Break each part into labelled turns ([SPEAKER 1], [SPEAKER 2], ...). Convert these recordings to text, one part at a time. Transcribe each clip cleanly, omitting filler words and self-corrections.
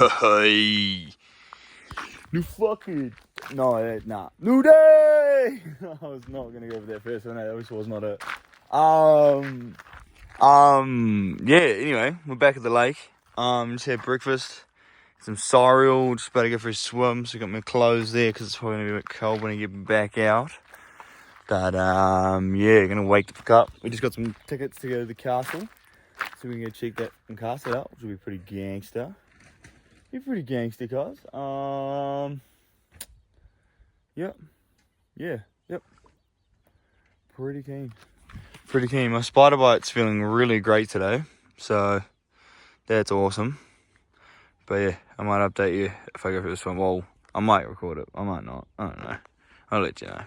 [SPEAKER 1] Hey. New fucking... No, nah. New day! I was not going to go over there first, so no, that was not it. Yeah, anyway, we're back at the lake. Just had breakfast, some cereal, just about to go for a swim, so I got my clothes there, because it's probably going to be a bit cold when I get back out. But, yeah, gonna wake the fuck up. We just got some tickets to go to the castle, so we can go check that and castle out, which will be pretty gangster. Be pretty gangster, cuz. Yep. Yeah, yep. Pretty keen. Pretty keen. My spider bite's feeling really great today, so that's awesome. But yeah, I might update you if I go for this one. Well, I might record it. I might not. I don't know. I'll let you know.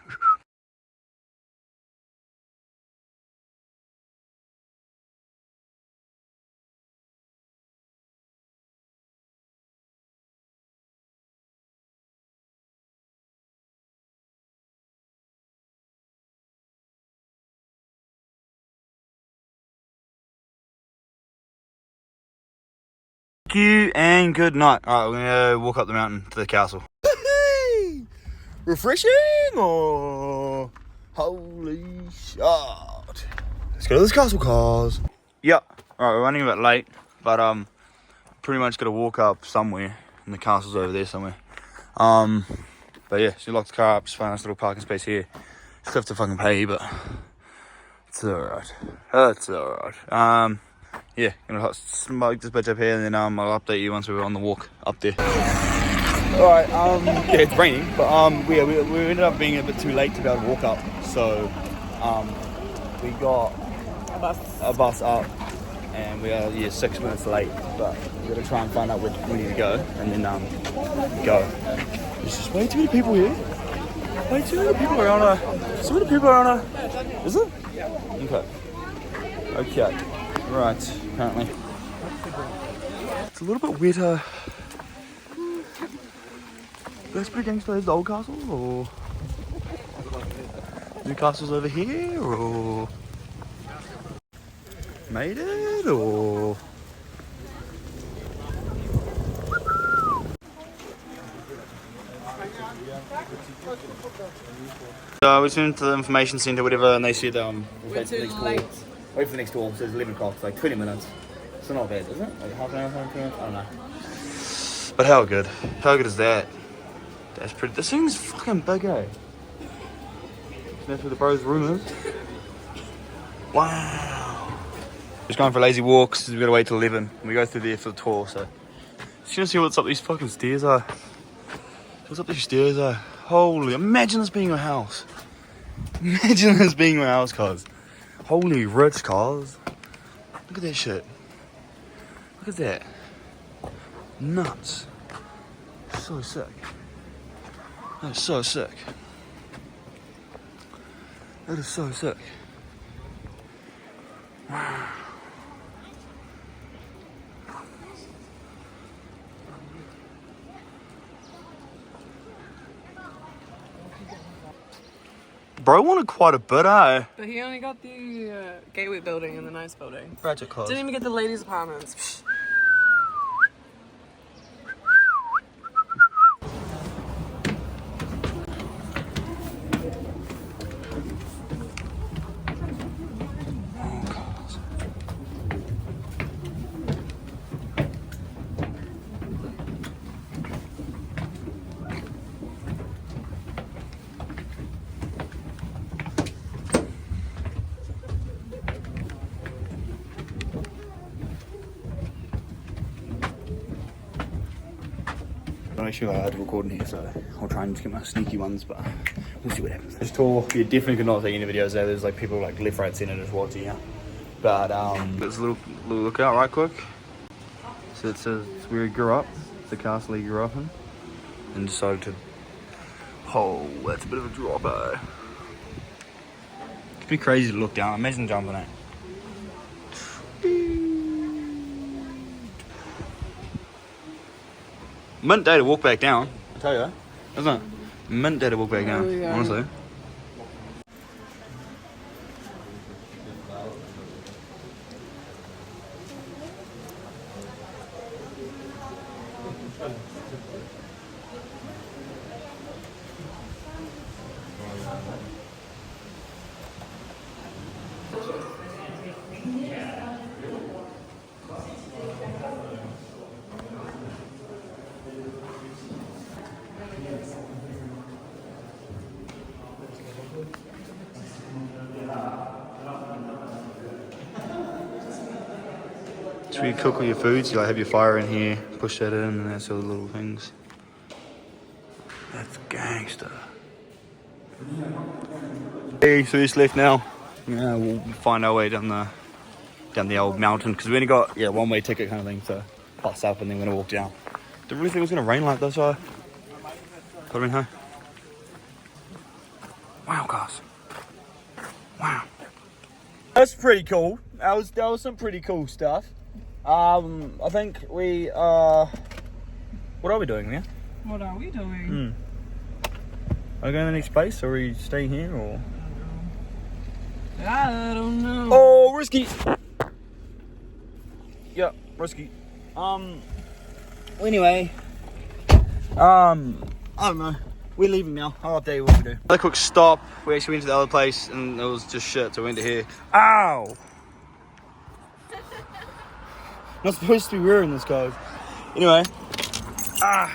[SPEAKER 1] Thank you and good night. Alright, we're gonna walk up the mountain to the castle. Refreshing or holy shit. Let's go to this castle, cars. Yep. Alright, we're running a bit late, but pretty much gotta walk up somewhere, and the castle's over there somewhere. But yeah, so lock the car up, just find a nice little parking space here. Still have to fucking pay, but it's alright. It's alright. Yeah, gonna smoke this bitch up here, and then I'll update you once we're on the walk up there. Alright, yeah, it's raining, but we ended up being a bit too late to be able to walk up, so we got a bus up, and we are 6 minutes late, but we're gonna try and find out where we need to go, and then go. There's just way too many people here. Way too many people are on a. Is it? Okay. Right. Apparently, it's a little bit wetter. That's pretty gangster. Is the old castle, or new castle's over here, or made it, or so we went to the information centre, whatever, and they said wait for the next call. Wait for the next call. So it's 11 o'clock. It's like 20 minutes. So not bad, is it? Like half an hour, 20 minutes? I don't know. But how good? How good is that? That's pretty. This thing's fucking big, eh? That's where the bro's room is. Wow. Just going for lazy walks. We've got to wait till 11. We go through there for the tour, so. Just gonna see what's up these fucking stairs are. What's up these stairs are? Holy, imagine this being your house. Imagine this being your house, cuz. Holy rich, cuz. Look at that shit. Look at that. Nuts. So sick. That is so sick. That is so sick. Wow. Bro wanted quite a bit, eh?
[SPEAKER 2] But he only got the Gateway building and the nice building.
[SPEAKER 1] Ratchet cars.
[SPEAKER 2] Didn't even get the ladies' apartments.
[SPEAKER 1] I'm not sure I had to record in here, so I'll try and just get my sneaky ones, but we'll see what happens. This tour, you definitely could not take any videos there. There's like people like left, right, centre just watching you. But let's little look out right quick. So it says it's where he grew up, it's the castle he grew up in, and decided to. Oh, that's a bit of a drop, eh? It'd be crazy to look down. Imagine jumping it. Mint day to walk back down, I tell you, isn't it? Mint day to walk back down, honestly. So you cook all your foods, you like have your fire in here, push that in, and that's all the little things. That's gangster. Hey, so it's left now. Yeah, we'll find our way down the old mountain because we only got one-way ticket kind of thing. So bus up and then we're gonna walk down. Didn't really think it was gonna rain like this, so could have been high. Wow, guys. Wow. That's pretty cool. That was some pretty cool stuff. I think we what are we doing there?
[SPEAKER 2] What are we doing?
[SPEAKER 1] Are we going to the next place, or are we staying here, or?
[SPEAKER 2] I don't know.
[SPEAKER 1] Oh, risky. Yeah, risky. Anyway, I don't know. We're leaving now. I'll update you what we do. Another quick stop. We actually went to the other place, and it was just shit. So we went to here. Ow! Not supposed to be wearing this, guys. Anyway. Yeah,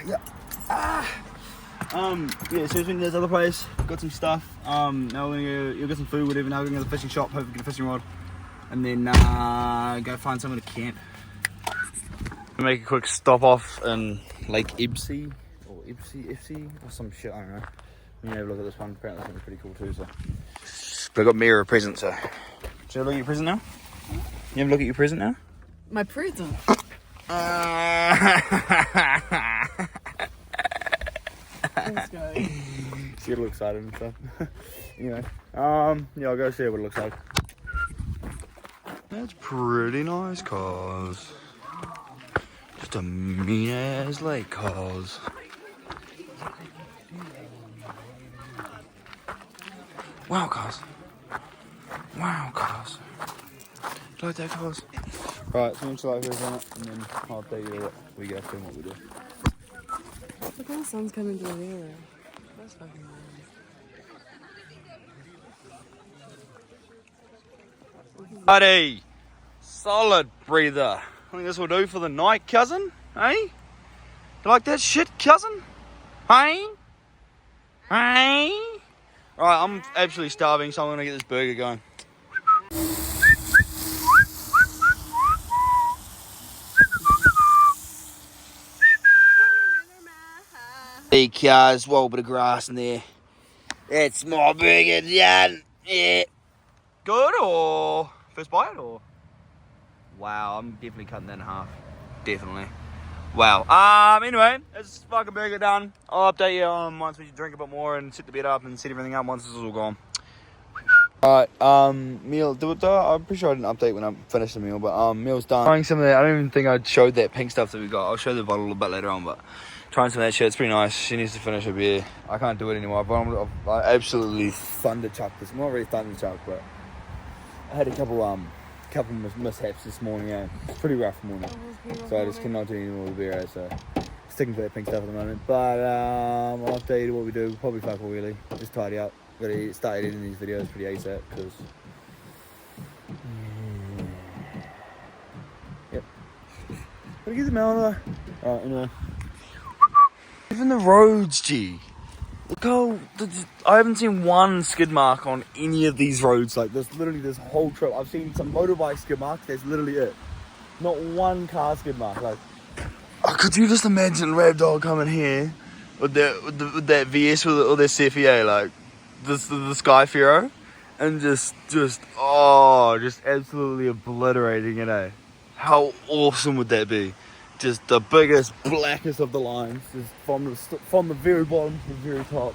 [SPEAKER 1] so we went to this other place, got some stuff. Now we're gonna you'll get some food, whatever. Now we're gonna go to the fishing shop, hopefully get a fishing rod. And then go find somewhere to camp. We'll make a quick stop off in Lake Ibsey, or Ibsey, or some shit, I don't know. You have a look at this one, apparently this one's pretty cool too, so. But I got Mira a present, so. Should I look at your present now? You have a look at your present now?
[SPEAKER 2] My present. Thanks, guys.
[SPEAKER 1] See, it looks excited and stuff. Anyway, yeah, I'll go see what it looks like. That's pretty nice, cause just a mean ass lake, cause. Wow, cause. Wow, cause. Do you like that, cause? Right, so I'm just like this on it, and then I'll update you what we get up to and what we do.
[SPEAKER 2] Look how the sun's coming through here. That's fucking nice.
[SPEAKER 1] Buddy, solid breather. I think this will do for the night, cousin. Hey? You like that shit, cousin? Hey? Hey? Alright, I'm absolutely starving, so I'm gonna get this burger going. Hey guys, whoa, bit of grass in there. That's my burger done. Yeah. Good or first bite or? Wow, I'm definitely cutting that in half. Definitely. Wow. Anyway, it's fucking burger done. I'll update you once we drink a bit more and set the bed up and set everything up once this is all gone. Alright, meal. I'm pretty sure I didn't update when I finished the meal, but meal's done. Trying some of that. I don't even think I showed that pink stuff that we got. I'll show the bottle a bit later on, but trying some of that shit. It's pretty nice. She needs to finish her beer. I can't do it anymore. I absolutely thunderchucked this. Not really thunderchucked, but I had a couple mishaps this morning. Yeah, it's pretty rough morning. So I just cannot do any more with the beer. So sticking to that pink stuff at the moment. But I'll update you what we do. Probably fuck all really. Just tidy up. Gotta start editing these videos pretty ASAP because. Yep. Gotta get them out. Alright, anyway. Even the roads, gee. Look how I haven't seen one skid mark on any of these roads. Like there's literally this whole trip. I've seen some motorbike skid marks. That's literally it. Not one car skid mark. Like, could you just imagine ravdog coming here with that VS or their CFEA, like the Sky Pharaoh, and just absolutely obliterating it. Eh? How awesome would that be? Just the biggest, blackest of the lines, just from the very bottom to the very top.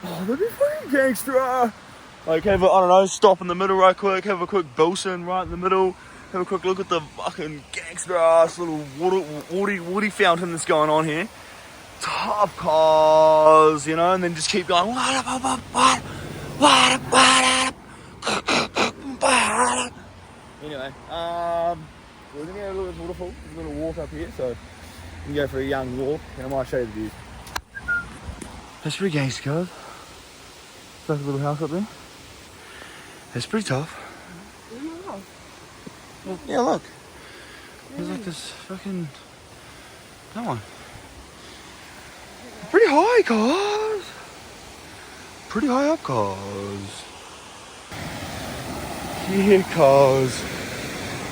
[SPEAKER 1] Oh, that'd be fucking gangster. Like, I don't know, stop in the middle right quick, have a quick bosun right in the middle, have a quick look at the fucking gangster ass little woody fountain that's going on here. Top cars, you know, and then just keep going. Anyway, we're gonna go a little bit waterfall. We're gonna walk up here, so and go for a young walk, and I might show you the view. That's pretty gangster, guys. It's like a little house up there. It's pretty tough. Yeah, look. There's like this fucking... That one. Pretty high, guys. Pretty high up, guys. Yeah, cuz.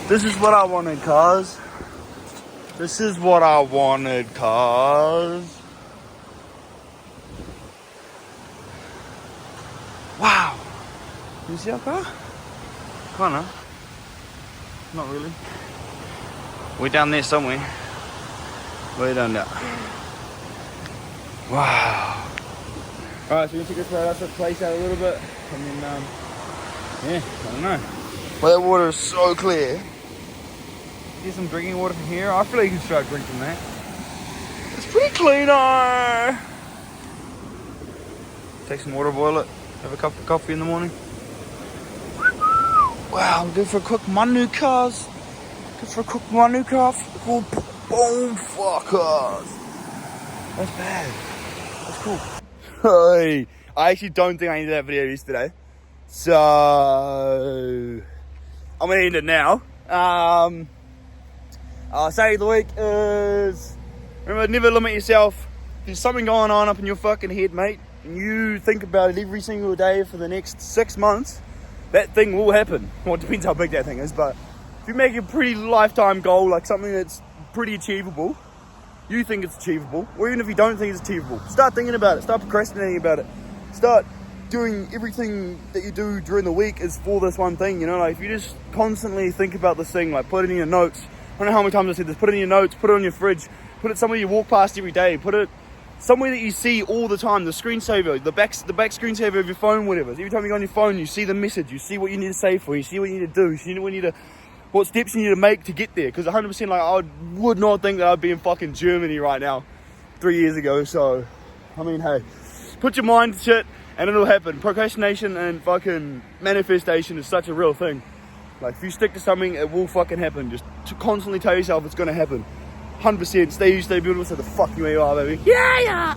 [SPEAKER 1] This is what I wanted, cuz. This is what I wanted, cuz. Wow. You see our car? Kinda. Not really. We're down there somewhere. Way down there. Wow. Alright, so we can check this place out a little bit. And then, yeah, I don't know. Well, that water is so clear. Get some drinking water from here. I feel like you can start drinking that. It's pretty cleaner. Take some water, boil it. Have a cup of coffee in the morning. Wow, I'm good for a quick manu, cuz. Good for a quick manu, cuz. Oh, boom, fuckers. That's bad. That's cool. Hey, I actually don't think I needed that video yesterday. So, I'm gonna end it now. I'll say the week is, remember, never limit yourself. If there's something going on up in your fucking head, mate, and you think about it every single day for the next 6 months, that thing will happen. Well, it depends how big that thing is, but if you make a pretty lifetime goal, like something that's pretty achievable, you think it's achievable, or even if you don't think it's achievable, start thinking about it, start procrastinating about it, start doing everything that you do during the week is for this one thing, you know, like if you just constantly think about this thing, like put it in your notes. I don't know how many times I said this, put it in your notes, put it on your fridge, put it somewhere you walk past every day, put it somewhere that you see all the time, the screensaver, the back screensaver of your phone, whatever. Every time you go on your phone, you see the message, you see what you need to say for, you see what you need to do, you see what steps you need to make to get there. Because 100%, like, I would not think that I'd be in fucking Germany right now 3 years ago. So, I mean, hey, put your mind to shit and it'll happen. Procrastination and fucking manifestation is such a real thing. Like, if you stick to something, it will fucking happen. Just to constantly tell yourself it's gonna happen. 100%. Stay beautiful, so the fuck you are, baby. Yeah, yeah.